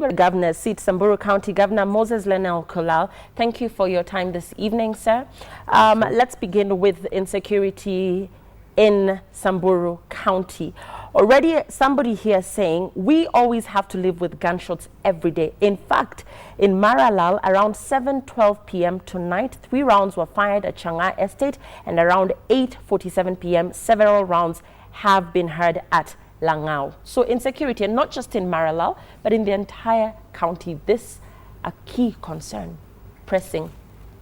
for Governor's seat, Samburu County Governor Moses Lenolkulal. Thank you for your time this evening, sir. Let's begin with insecurity in Samburu County. Already somebody here saying we always have to live with gunshots every day. In fact, in Maralal, around 7:12 p.m. tonight, 3 rounds were fired at Chang'a Estate, and around 8:47 p.m. several rounds have been heard at Langau. So insecurity, and not just in Maralal, but in the entire county, this a key concern, pressing.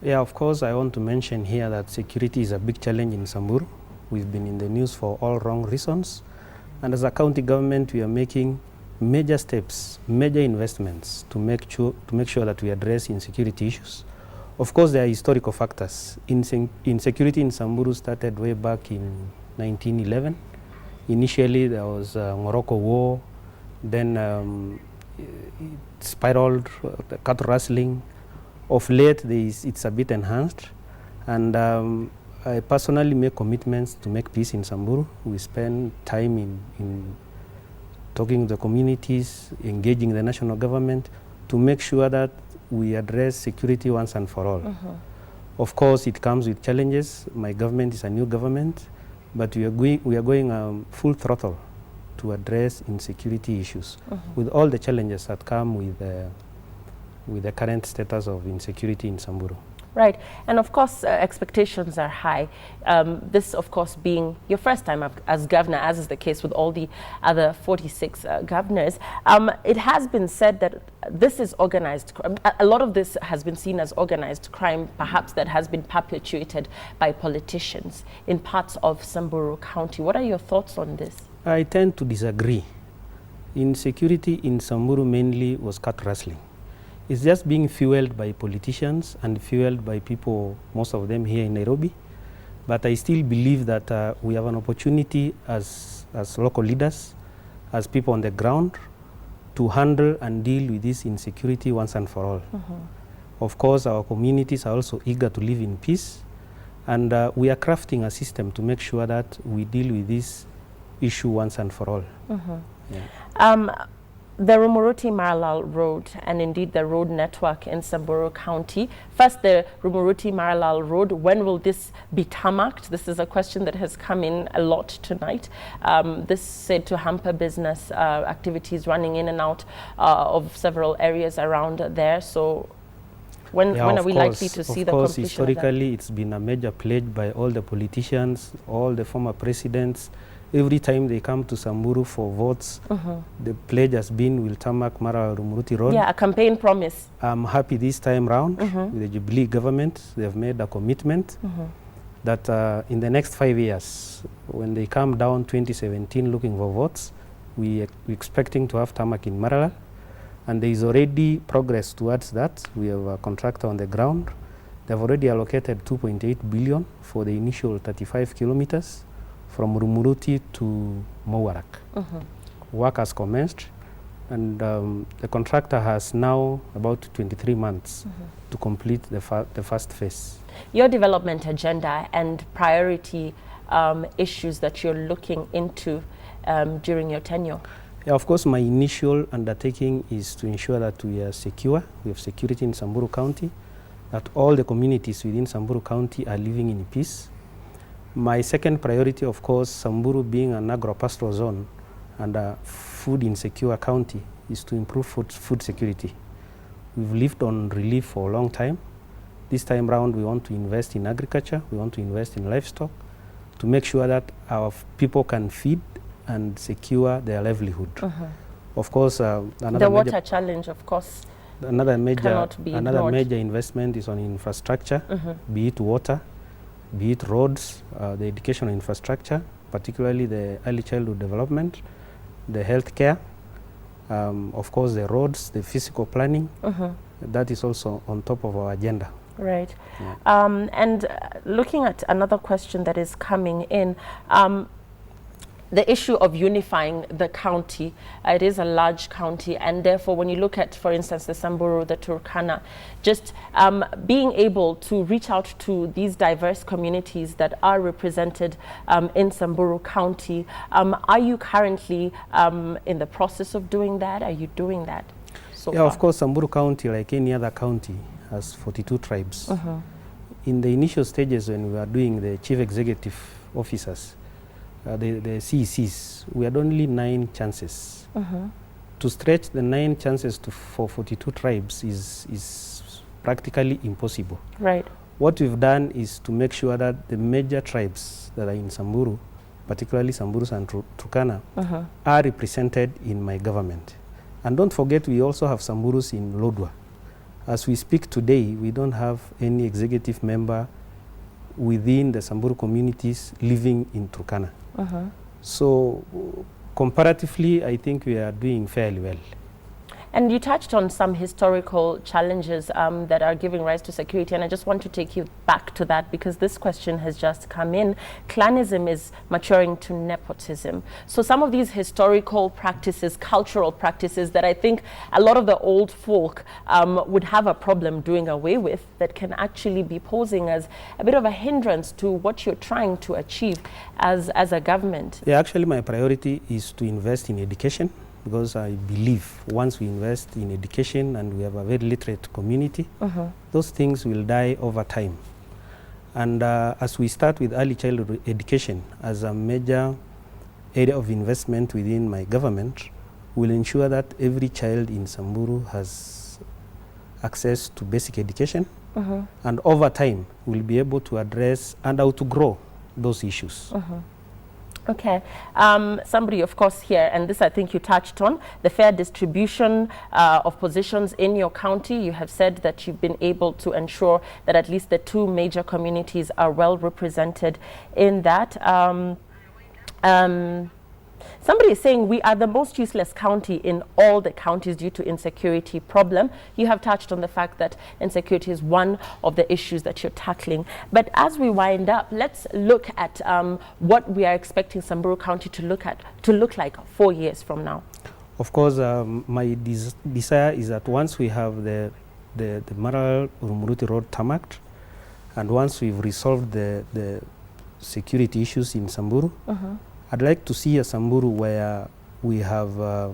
Yeah, of course, I want to mention here that security is a big challenge in Samburu. We've been in the news for all wrong reasons. And as a county government, we are making major steps, major investments to make sure that we address insecurity issues. Of course, there are historical factors. Insecurity in Samburu started way back in 1911. Initially, there was Morocco War, then it spiraled, cattle rustling. Of late, it's a bit enhanced. And I personally make commitments to make peace in Samburu. We spend time in talking to the communities, engaging the national government to make sure that we address security once and for all. Of course, it comes with challenges. My government is a new government, but we are going full throttle to address insecurity issues with all the challenges that come with the current status of insecurity in Samburu. Right, and of course expectations are high. This of course being your first time as governor, as is the case with all the other 46 governors. It has been said that this is organized, a lot of this has been seen as organized crime, perhaps that has been perpetuated by politicians in parts of Samburu County. What are your thoughts on this? I tend to disagree. Insecurity in Samburu mainly was cattle rustling. It's just being fueled by politicians and fueled by people, most of them here in Nairobi. But I still believe that we have an opportunity as local leaders, as people on the ground, to handle and deal with this insecurity once and for all. Of course, our communities are also eager to live in peace, and we are crafting a system to make sure that we deal with this issue once and for all. Yeah. The Rumuruti Maralal Road and indeed the road network in Samburu County. First, the Rumuruti Maralal Road, when will this be tarmacked? This is a question that has come in a lot tonight. This said to hamper business activities running in and out of several areas around there. So when are we likely to see the completion of that? Of course, historically, it's been a major pledge by all the politicians, all the former presidents. Every time they come to Samburu for votes, the pledge has been, we'll tarmac Mara Rumuruti Road. Yeah, a campaign promise. I'm happy this time round with the Jubilee government. They've made a commitment that in the next 5 years, when they come down 2017 looking for votes, we're expecting to have tarmac in Maralal. And there is already progress towards that. We have a contractor on the ground. They've already allocated 2.8 billion for the initial 35 kilometers. From Rumuruti to Mowarak. Work has commenced, and the contractor has now about 23 months to complete the first phase. Your development agenda and priority issues that you're looking into during your tenure? Yeah, of course, my initial undertaking is to ensure that we are secure. We have security in Samburu County, that all the communities within Samburu County are living in peace. My second priority, of course, Samburu being an agro-pastoral zone and a food insecure county, is to improve food security. We've lived on relief for a long time. This time round, we want to invest in agriculture, we want to invest in livestock to make sure that our people can feed and secure their livelihood. Of course, the water challenge, of course, another major investment is on infrastructure, be it water, be it roads, the educational infrastructure, particularly the early childhood development, the healthcare, of course the roads, the physical planning. That is also on top of our agenda. Right. Yeah. And looking at another question that is coming in, the issue of unifying the county. It is a large county, and therefore when you look at, for instance, the Samburu, the Turkana, just being able to reach out to these diverse communities that are represented in Samburu County. Are you currently in the process of doing that? Are you doing that? so far? Of course, Samburu County, like any other county, has 42 tribes. In the initial stages when we were doing the chief executive officers, the CECs, we had only 9 chances. To stretch the 9 chances for 42 tribes is practically impossible. Right. What we've done is to make sure that the major tribes that are in Samburu, particularly Samburus and Turkana, are represented in my government. And don't forget, we also have Samburus in Lodwar. As we speak today, we don't have any executive member within the Samburu communities living in Turkana. So comparatively, I think we are doing fairly well. And you touched on some historical challenges that are giving rise to security, and I just want to take you back to that because this question has just come in. Clanism is maturing to nepotism. So some of these historical practices, cultural practices that I think a lot of the old folk would have a problem doing away with, that can actually be posing as a bit of a hindrance to what you're trying to achieve as a government. Yeah, actually my priority is to invest in education, because I believe once we invest in education and we have a very literate community, those things will die over time. And as we start with early childhood education as a major area of investment within my government, we'll ensure that every child in Samburu has access to basic education, and over time we'll be able to address and outgrow those issues. Okay. Somebody, of course, here, and this I think you touched on, the fair distribution of positions in your county. You have said that you've been able to ensure that at least the 2 major communities are well represented in that. Somebody is saying we are the most useless county in all the counties due to insecurity problem. You have touched on the fact that insecurity is one of the issues that you're tackling. But as we wind up, let's look at what we are expecting Samburu County to look like 4 years from now. Of course, my desire is that once we have the Maralal Urumuruti Road tarmacked, and once we've resolved the security issues in Samburu, I'd like to see a Samburu where we have a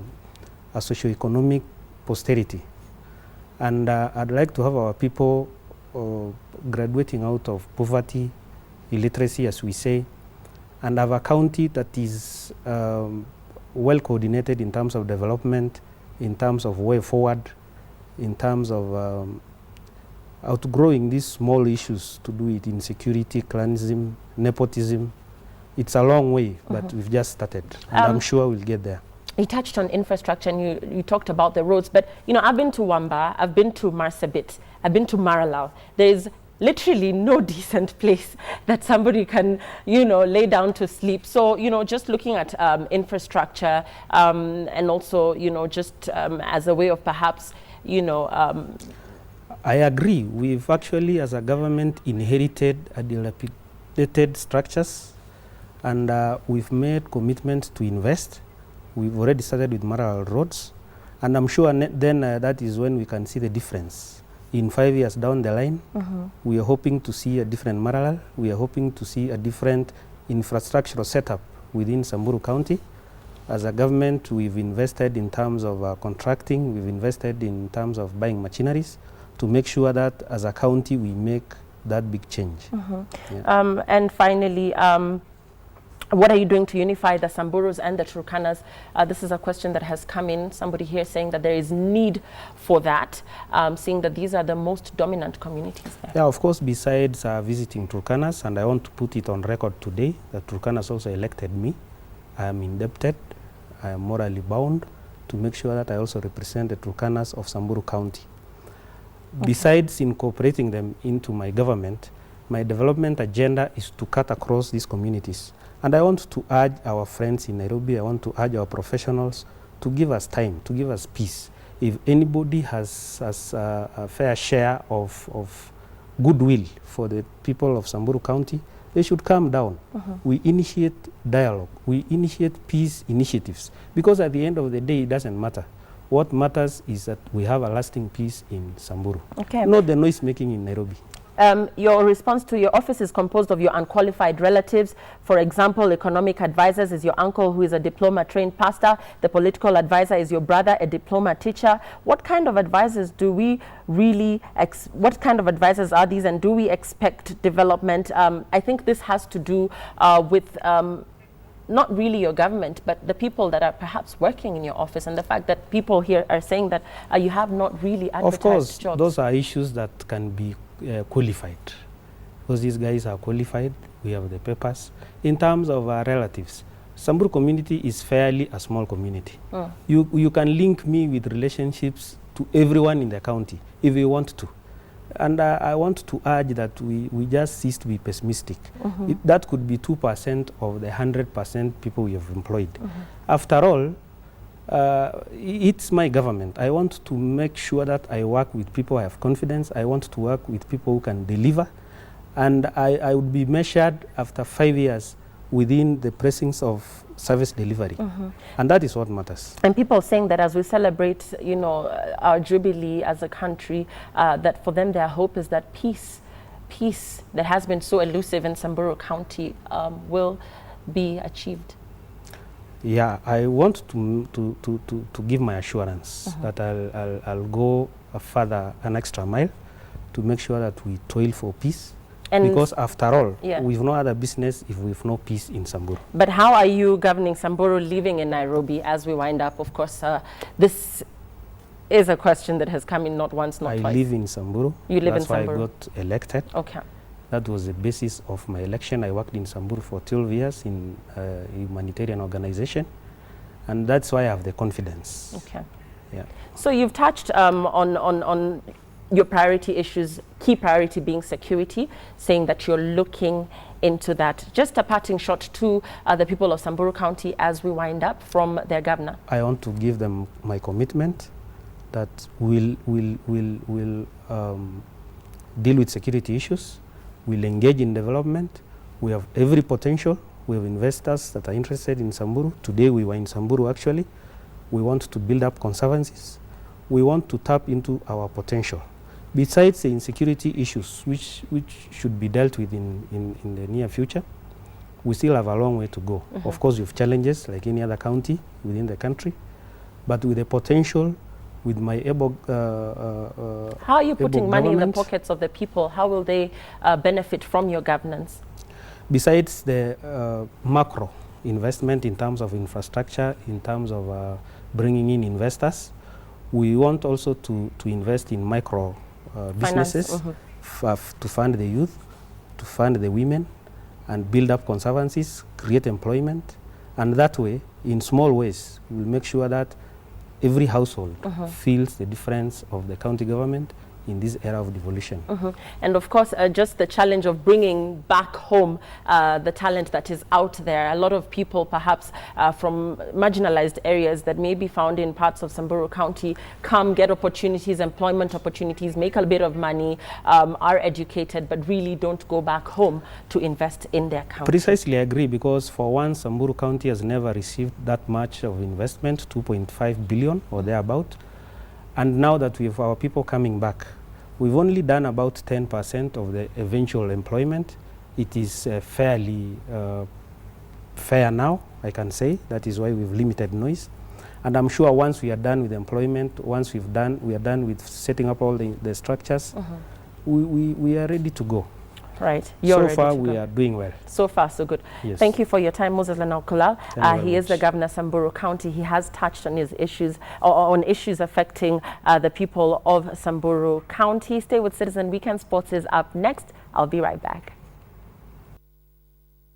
socio-economic posterity. And I'd like to have our people graduating out of poverty, illiteracy, as we say, and have a county that is well coordinated in terms of development, in terms of way forward, in terms of outgrowing these small issues to do it in security, clanism, nepotism. It's a long way, but we've just started, and I'm sure we'll get there. You touched on infrastructure and you talked about the roads, but you know, I've been to Wamba, I've been to Marsabit, I've been to Maralal. There's literally no decent place that somebody can, you know, lay down to sleep. So, you know, just looking at infrastructure and also, you know, just as a way of perhaps, you know... I agree. We've actually, as a government, inherited a dilapidated structures, and we've made commitments to invest. We've already started with Maralal roads, and I'm sure then that is when we can see the difference. In 5 years down the line, we are hoping to see a different Maralal. We are hoping to see a different infrastructural setup within Samburu County. As a government, we've invested in terms of contracting, we've invested in terms of buying machineries to make sure that as a county we make that big change. Yeah. And finally, what are you doing to unify the Samburus and the Turkanas? This is a question that has come in. Somebody here saying that there is need for that, seeing that these are the most dominant communities there. Yeah, of course, besides visiting Turkanas, and I want to put it on record today, that Turkanas also elected me. I am indebted, I am morally bound to make sure that I also represent the Turkanas of Samburu County. Besides incorporating them into my government, my development agenda is to cut across these communities. And I want to urge our friends in Nairobi, I want to urge our professionals to give us time, to give us peace. If anybody has a fair share of goodwill for the people of Samburu County, they should calm down. We initiate dialogue, we initiate peace initiatives, because at the end of the day, it doesn't matter. What matters is that we have a lasting peace in Samburu, not the noise making in Nairobi. Your response to your office is composed of your unqualified relatives. For example, economic advisors is your uncle who is a diploma-trained pastor. The political advisor is your brother, a diploma teacher. What kind of advisors do we really, what kind of advisors are these, and do we expect development? I think this has to do with not really your government, but the people that are perhaps working in your office, and the fact that people here are saying that you have not really advertised Of course, jobs. Those are issues that can be qualified, because these guys are qualified. We have the papers. In terms of our relatives, Samburu community is fairly a small community. You can link me with relationships to everyone in the county if you want to. And I want to urge that we just cease to be pessimistic. That could be 2% of the 100% people we have employed. After all, it's my government. I want to make sure that I work with people I have confidence. I want to work with people who can deliver. And I would be measured after 5 years within the precincts of service delivery. And that is what matters. And people saying that as we celebrate, you know, our jubilee as a country, that for them their hope is that peace that has been so elusive in Samburu County will be achieved. Yeah, I want to give my assurance that I'll go further, an extra mile, to make sure that we toil for peace. And because after all, we've no other business if we've no peace in Samburu. But how are you governing Samburu living in Nairobi as we wind up? Of course, this is a question that has come in not once, not twice. I live in Samburu. You live in Samburu. That's why I got elected. Okay. That was the basis of my election. I worked in Samburu for 12 years in a humanitarian organization. And that's why I have the confidence. Okay. Yeah. So you've touched on your priority issues, key priority being security, saying that you're looking into that. Just a parting shot to the people of Samburu County as we wind up from their governor. I want to give them my commitment that we'll deal with security issues, we'll engage in development, we have every potential, we have investors that are interested in Samburu. Today we were in Samburu actually. We want to build up conservancies. We want to tap into our potential. Besides the insecurity issues, which should be dealt with in the near future, we still have a long way to go. Of course, we have challenges like any other county within the country, but with the potential, with my able how are you putting money in the pockets of the people? How will they benefit from your governance? Besides the macro investment in terms of infrastructure, in terms of bringing in investors, we want also to invest in micro businesses to fund the youth, to fund the women, and build up conservancies, create employment. And that way, in small ways, we'll make sure that every household feels the difference of the county government in this era of devolution. And of course, just the challenge of bringing back home the talent that is out there. A lot of people perhaps from marginalized areas that may be found in parts of Samburu County come, get opportunities, employment opportunities, make a bit of money, are educated, but really don't go back home to invest in their county. Precisely, I agree, because for one, Samburu County has never received that much of investment, 2.5 billion or thereabout. And now that we have our people coming back, we've only done about 10% of the eventual employment. It is fairly fair now, I can say. That is why we've limited noise. And I'm sure once we are done with employment, once we are done with setting up all the structures, we are ready to go. Right. So far, we are doing well. So far, so good. Yes. Thank you for your time, Moses Lenolkulal. He is the governor of Samburu County. He has touched on his issues, on issues affecting the people of Samburu County. Stay with Citizen Weekend. Sports is up next. I'll be right back.